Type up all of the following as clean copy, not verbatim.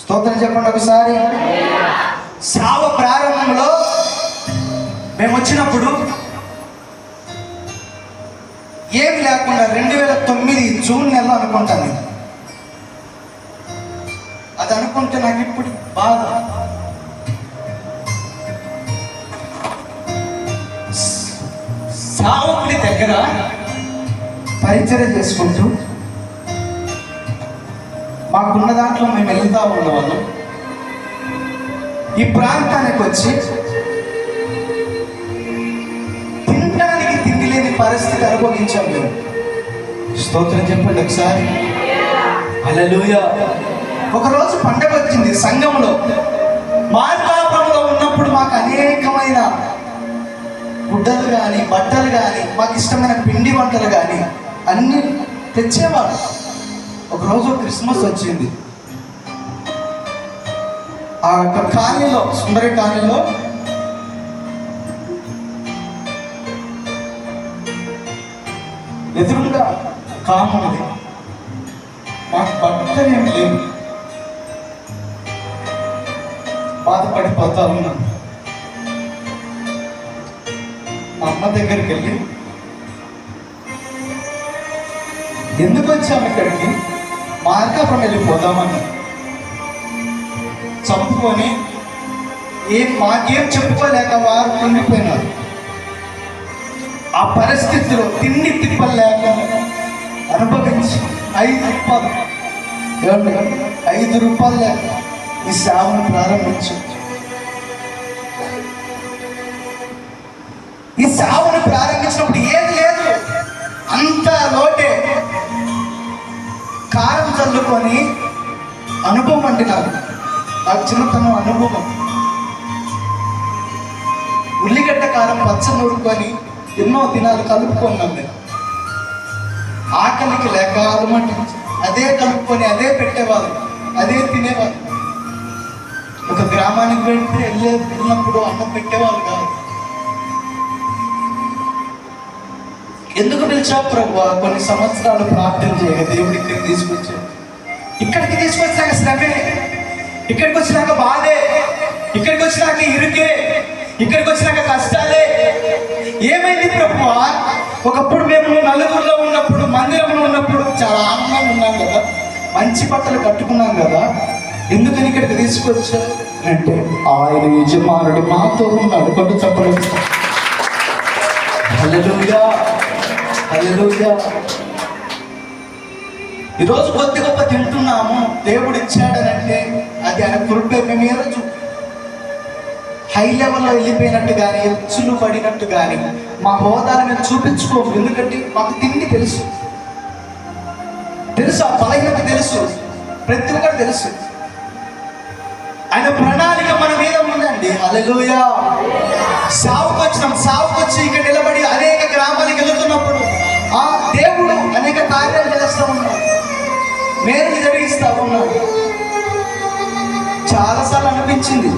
స్తోత్రం చెప్పండి ఒకసారి. సావ ప్రారంభంలో మేము వచ్చినప్పుడు ఏం లేకుండా 2009 జూన్ నెలలో అనుకుంటాను. అది అనుకుంటే నాకు ఇప్పుడు బాధ. సావుకుడి దగ్గర పరిచర్య చేసుకుంటూ మాకున్న దాంట్లో మేము వెళ్తా ఉన్నవాళ్ళం. ఈ ప్రాంతానికి వచ్చి తినడానికి తిండి లేని పరిస్థితి అనుభవించాం మేము. స్తోత్రం చెప్పండి ఒకసారి. హల్లెలూయా. ఒకరోజు పండగ వచ్చింది సంఘంలో. మార్కాపురంలో ఉన్నప్పుడు మాకు అనేకమైన గుడ్డలు కానీ బట్టలు కానీ మాకు ఇష్టమైన పిండి వంటలు కానీ అన్నీ తెచ్చేవాడు. ఒకరోజు క్రిస్మస్ వచ్చింది. ఆ యొక్క కాలనీలో, సుందరి కాలనీలో ఎదురుగా కాముంది. మాకు బట్టలు ఏమి లేవు. బాధపడిపోతా ఉన్నాం. మా అమ్మ దగ్గరికి వెళ్ళి, ఎందుకు వచ్చాము ఇక్కడికి, మార్కాపురం వెళ్ళిపోదామని చంపుకొని మాకేం చెప్పుకోలేక వారు ఉండిపోయినారు. ఆ పరిస్థితిలో తిండి తిప్పలేక అనుభవించి 5 రూపాయలు లేక ఈ సేవను ప్రారంభించు. ఈ సేవను ప్రారంభించినప్పుడు ఏం లేదు, అంత లోటే. కారం చల్లుకొని అనుభవం అండి నాకు చిన్నతనం అనుభవం. ఉల్లిగడ్డ కారం పచ్చ నూరుకొని ఎన్నో దినాలు కలుపుకున్నాం మేము. ఆకలికి లేక అలమటి అదే కలుపుకొని అదే పెట్టేవాళ్ళు, అదే తినేవాళ్ళు. ఒక గ్రామానికి వెళ్ళినప్పుడు అన్నం పెట్టేవాళ్ళు కాదు. ఎందుకు పిలిచావు ప్రభు? కొన్ని సంవత్సరాలు ప్రార్థన చేయగా దేవుడు ఇక్కడికి తీసుకొచ్చాడు. ఇక్కడికి తీసుకొచ్చినాక శ్రమే, ఇక్కడికి వచ్చినాక బాధే, ఇక్కడికి వచ్చినాక ఇరుకే, ఇక్కడికి వచ్చినాక కష్టాలే. ఏమైంది ప్రభు? ఒకప్పుడు మేము నలుగురిలో ఉన్నప్పుడు, మందిరంలో ఉన్నప్పుడు చాలా ఆనందంగా ఉన్నాం కదా, మంచి బట్టలు కట్టుకున్నాం కదా, ఎందుకని ఇక్కడికి తీసుకొచ్చా అంటే ఆయన యజమానుడు మాతో ఉన్నాడు. కొంచెం చెప్పలేదు. హల్లెలూయా, హల్లెలూయా. ఈరోజు కొద్ది గొప్ప తింటున్నాము, దేవుడు ఇచ్చాడనంటే అది ఆయన కృపే. మేము ఏ రోజు హై లెవెల్లో వెళ్ళిపోయినట్టు కానీ, ఎచ్చులు పడినట్టు కానీ మా హోదాలు మేము చూపించుకోము. ఎందుకంటే మాకు తిండి తెలుసు, ఆ బలహీనత తెలుసు, ప్రతి ఒక్కరు తెలుసు. ఆయన ప్రణాళిక మన మీద ఉందండి. హల్లెలూయా. సావుకొచ్చి ఇక్కడ నిలబడి అనేక గ్రామాలకు వెళుతున్నప్పుడు ఆ దేవుడు అనేక కార్యాలు చేస్తూ ఉన్నాడు, మేలు జరిగిస్తూ ఉన్నాడు. చాలాసార్లు అనిపించింది,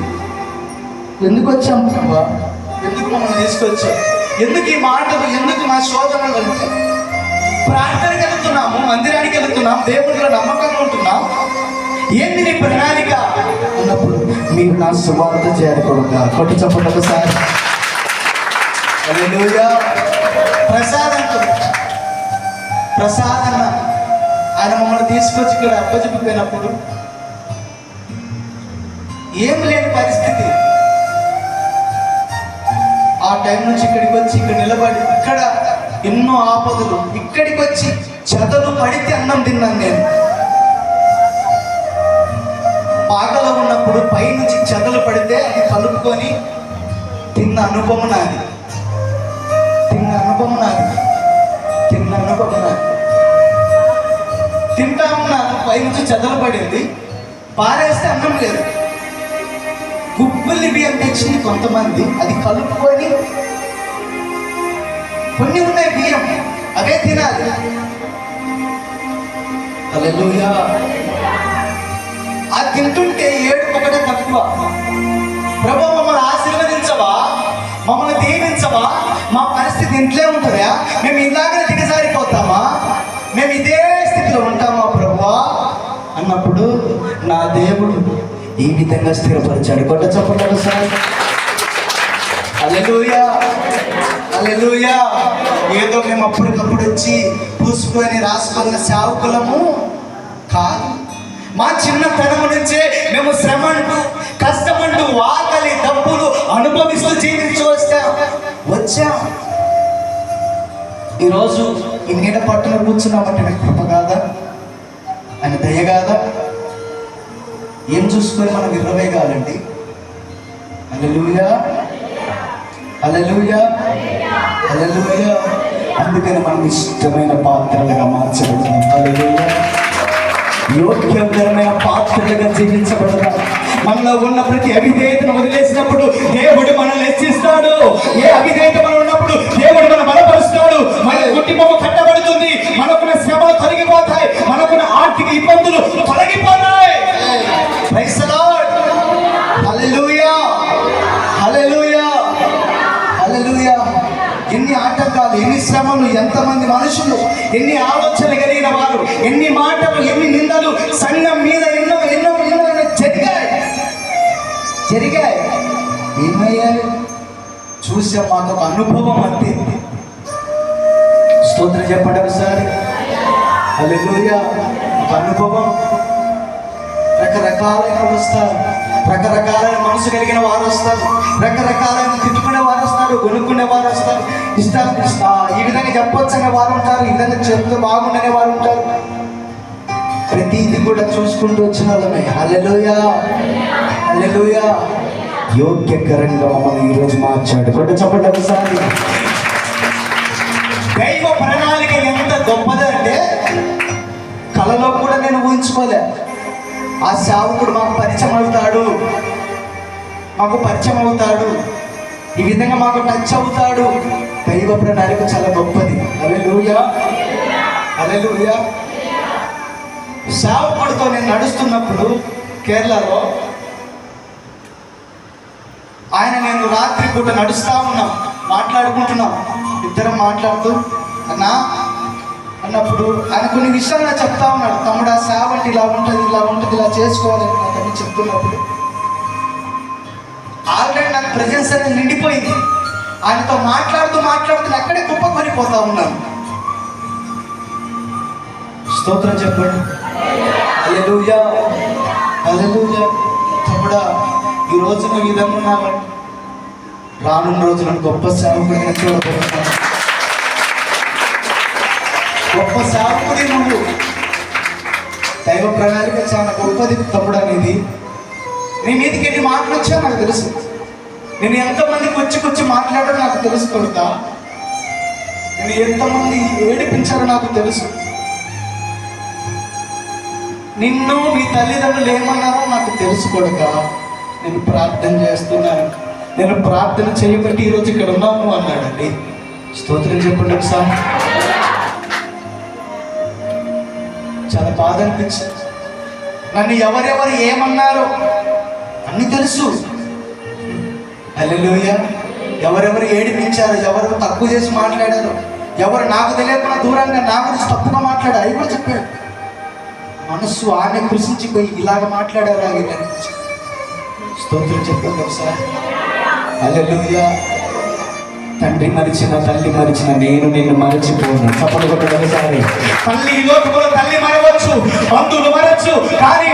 ఎందుకు వచ్చాము ప్రభా, ఎందుకు మమ్మల్ని తీసుకొచ్చాం, ఎందుకు ఈ మాటలు, ఎందుకు మా శోధనలు అంటే ప్రార్థనకి వెళుతున్నాము, మందిరానికి వెళుతున్నాం, దేవుడిలో నమ్మకంగా ఉంటున్నాం. ఏంటి నీ ప్రణాళిక అన్నప్పుడు మీరు నా సువార్త చేరకూడదు. కొట్టి చెప్పండి ఒకసారి. హల్లెలూయా. ప్రసాద్ అన్న ఆయన మమ్మల్ని తీసుకొచ్చి ఇక్కడ అప్పచెప్పిపోయినప్పుడు ఏం లేని పరిస్థితి. ఆ టైం నుంచి ఇక్కడికి వచ్చి ఇక్కడ నిలబడి, ఇక్కడ ఎన్నో ఆపదలు, ఇక్కడికి వచ్చి చెదలు పడితే అన్నం తిన్నాను నేను. పాకలో ఉన్నప్పుడు పైనుంచి చెదలు పడితే అది కలుపుకొని తిన్న అనుభవం నాది. తింటా ఉన్నాను, పైనుంచి చెదలు పడింది, పారేస్తే అన్నం లేదు. గుబ్బుల్ని బియ్యం తెచ్చింది కొంతమంది, అది కలుపుకొని, కొన్ని ఉన్నాయి బియ్యం, అవే తినాలి. హల్లెలూయా. అది తింటుంటే ఏడుపు ఒకటే తక్కువ. ప్రభు మమ్మల్ని ఆశీర్వదించవా, మమ్మల్ని దీవించవా, మా పరిస్థితి ఇంట్లో ఉంటుందా, మేము ఇలాగనే దిగజారిపోతామా, మేము ఇదే స్థితిలో ఉంటామా ప్రభువా అన్నప్పుడు ఉన్నప్పుడు నా దేవుడు ఈ విధంగా స్థిరపరిచాడు. కొట్ట చెప్పండి సార్. హల్లెలూయా, హల్లెలూయా. ఏదో మేము అప్పటికప్పుడు వచ్చి పూసుకొని రాసుకున్న సేవకులము కాదు. మా చిన్నతనం నుంచే మేము శ్రమ అంటూ కష్టమంటూ ఆకలి డబ్బులు అనుభవిస్తూ జీవించి వచ్చాం. ఈరోజు ఈ నీడ పట్టున కూర్చున్నామంటే నాకు కృప కాదా? ఆయన దయ కాదా? ఏం చూసుకొని మనం విర్రవేగాలండి? హల్లెలూయా, హల్లెలూయా, హల్లెలూయా. అందుకని మనం ఇష్టమైన పాత్రలుగా మార్చబడతాం. హల్లెలూయా. యోగ్యమైన పాత్రలుగా జీవించబడతాం. మనలో ఉన్న ప్రతి అవిధేయతను వదిలేసినప్పుడు దేవుడు మనల్ని హెచ్చిస్తాడు. ఏ అవిధేయత మనం ఉన్నప్పుడు దేవుడు మనం బలపరుస్తాడు. మన కుటుంబం కట్టబడుతుంది. మనకున్న శ్రమలు తొలగిపోతాయి. మనకున్న ఆర్థిక ఇబ్బందులు తొలగిపోతాయి. Praise the Lord. Hallelujah, hallelujah, hallelujah. ఎన్ని ఆటంకాలు, ఎన్ని శ్రమలు, ఎంతమంది మనుషులు, ఎన్ని ఆలోచనలు కలిగిన వారు, ఎన్ని మాటలు, ఎన్ని నిందలు సంఘం మీద ఎన్నో ఎన్నో ఎన్నో జరిగాయి. ఏమయ్యాయి చూసా. మాకు ఒక అనుభవం అంతే. స్తోత్రం చెప్పండి ఒకసారి. హల్లెలూయా. ఒక అనుభవం. రకరకాలైన వస్తారు, రకరకాలైన మనసు కలిగిన వారు వస్తారు, రకరకాలైన తిట్టుకునే వారు వస్తారు, కొనుక్కునే వారు వస్తారు, ఈ విధంగా చెప్పొచ్చు అనే వారు ఉంటారు, ఈ విధంగా చెప్తూ బాగుండనే వారు ఉంటారు. ప్రతిది కూడా చూసుకుంటూ వచ్చిన వాళ్ళమే. హల్లెలూయా, హల్లెలూయా. యోగ్యకరంగా మమ్మల్ని ఈరోజు మార్చాడు. కొట్ట చెప్పండి ఒకసారి. దైవ ప్రణాళిక ఎంత గొప్పదంటే కలలో కూడా నేను ఊహించుకోలే. ఆ సేవకుడు మాకు పరిచయం అవుతాడు, మాకు పరిచయం అవుతాడు, ఈ విధంగా మాకు టచ్ అవుతాడు. దైవ ప్రణాళిక చాలా గొప్పది. హల్లెలూయా, హల్లెలూయా. సేవకుడితో నేను నడుస్తున్నప్పుడు కేరళలో నేను రాత్రి పూట నడుస్తా ఉన్నాం, మాట్లాడుకుంటున్నాం, ఇద్దరం మాట్లాడుతూ అన్నప్పుడు ఆయన కొన్ని విషయాలు నాకు చెప్తా ఉన్నాడు. తమ్ముడు, ఆ సేవ అంటే ఇలా ఉంటుంది, ఇలా ఉంటుంది, ఇలా చేసుకోవాలి అని చెప్తున్నప్పుడు ఆల్రెడీ నాకు ప్రెజెన్స్ అనేది నిండిపోయింది. ఆయనతో మాట్లాడుతూ అక్కడే కుప్పకొనిపోతా ఉన్నాను. స్తోత్రం చెప్పండి. హల్లెలూయా, హల్లెలూయా. తమ్ముడా, ఈ రోజు నువ్వు ఈ విధంగా ఉన్నావండి, రానున్న రోజులను గొప్ప సేవకుడిగా చూడబోతున్నాను. గొప్ప సేవకుడి నువ్వు. దైవ ప్రణాళిక చాలా గొప్పది తమ్ముడు అనేది. నీ మీదకి ఎన్ని మాటలు వచ్చా నాకు తెలుసు. నేను ఎంతమందికి వచ్చి మాట్లాడారో నాకు తెలుసు కొడుతా. నేను ఎంతమంది ఏడిపించారో నాకు తెలుసు. నిన్ను మీ తల్లిదండ్రులు ఏమన్నారో నాకు తెలుసు కొడుక. నేను ప్రార్థన చేస్తున్నాను, నేను ప్రార్థన చేయబట్టి ఈరోజు ఇక్కడ ఉన్నాము అన్నాడండి. స్తోత్రం చెప్పండి ఒకసారి. చాలా బాధ అనిపించింది. నన్ను ఎవరెవరు ఏమన్నారో అన్ని తెలుసు. హల్లెలూయా. ఎవరెవరు ఏడిపించారు, ఎవరు తక్కువ చేసి మాట్లాడారు, ఎవరు నాకు తెలియకుండా దూరంగా నా గురించి తప్పుగా మాట్లాడారు, అవి కూడా చెప్పాడు. మనస్సు ఆమె కృషించిపోయి ఇలాగ మాట్లాడారు ఆగి. స్తోత్రం చెప్పండి ఒకసారి. హల్లెలూయా. తండ్రి మరిచిన, తల్లి మరిచిన, నేను నిన్ను మరచిపోను. చప్పట్లు కొట్టండి ఒకసారి. తల్లి ఈ లోకంలో తల్లి మరవచ్చు, బంధువులు మరచ్చు, కానీ